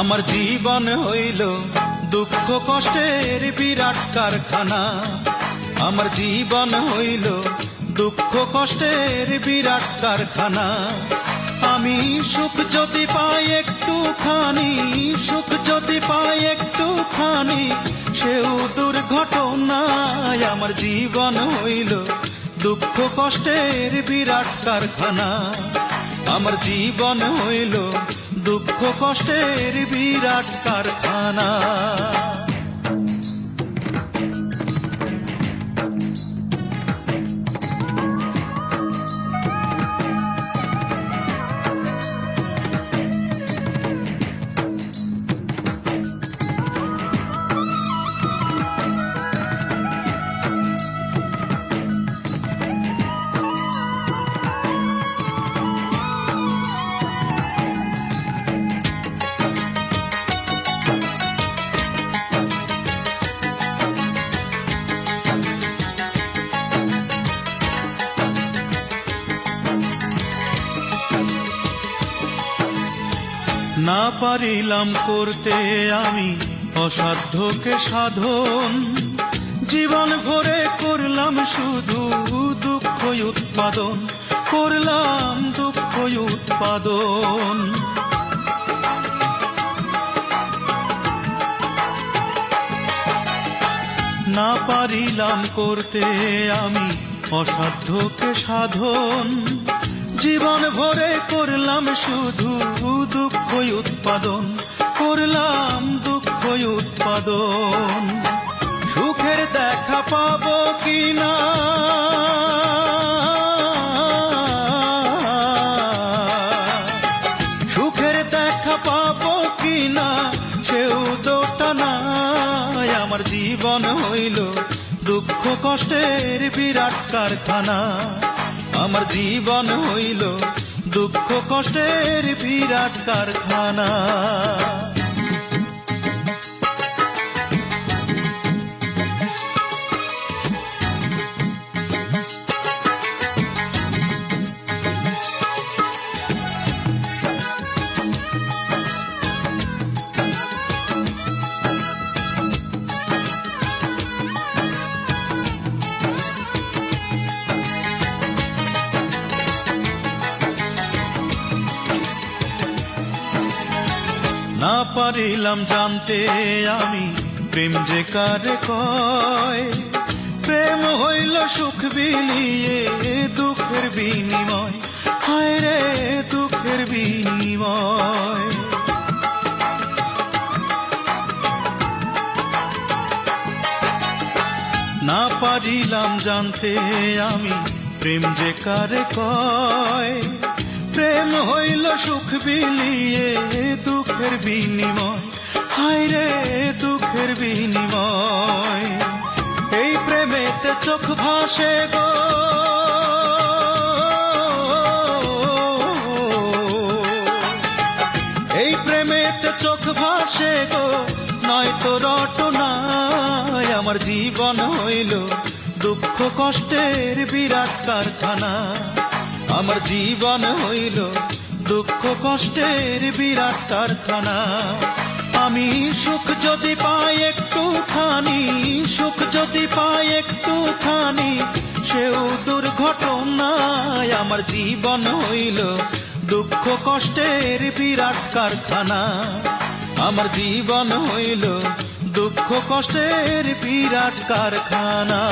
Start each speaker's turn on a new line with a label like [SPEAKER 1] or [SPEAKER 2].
[SPEAKER 1] আমার জীবন হইল দুঃখ কষ্টের বিরাট কারখানা। আমার জীবন হইল দুঃখ কষ্টের বিরাট কারখানা। আমি সুখ যদি পাই একটুখানি, সুখ যদি পাই একটুখানি, সেও দুর্ঘটনায়। আমার জীবন হইল দুঃখ কষ্টের বিরাট কারখানা। আমার জীবন হইল দুঃখ কষ্টের বিরাট কারখানা। না পারিলাম করতে আমি অসাধ্যকে সাধন, জীবন ভরে করলাম শুধু দুঃখ উৎপাদন, করলাম দুঃখ উৎপাদন। না পারিলাম করতে আমি অসাধ্যকে সাধন, জীবন ভরে করলাম শুধু দুঃখ উৎপাদন, করলাম দুঃখ উৎপাদন। সুখের দেখা পাবো কিনা, সুখের দেখা পাবো কিনা, সেও দোটা নাই। আমার জীবন হইল দুঃখ কষ্টের বিরাট কারখানা। আমার জীবন হইল দুঃখ কষ্টের বিরাট কারখানা। না পারিলাম জানতে আমি প্রেম যে কারে কয়, প্রেম হইল সুখ বিলিয়ে দুঃখের বিনিময়, হায় রে দুঃখের বিনিময়। না পারিলাম জানতে আমি প্রেম যে কারে কয়, প্রেম হইল সুখ বিলিয়ে দুঃখের বিনিময়, হায় রে দুঃখের বিনিময়। এই প্রেমেতে চোখ ভাসে গো, এই প্রেমেতে চোখ ভাসে গো, নয়তো রটনায়। আমার জীবন হইল দুঃখ কষ্টের বিরাট কারখানা। আমার জীবন হইল দুঃখ কষ্টের বিরাট কারখানা। আমি সুখ যদি পাই একটুখানি, সুখ যদি পাই একটুখানি, সেও দুর্ঘটনায়। আমার জীবন হইল দুঃখ কষ্টের বিরাট কারখানা। আমার জীবন হইল দুঃখ কষ্টের বিরাট কারখানা।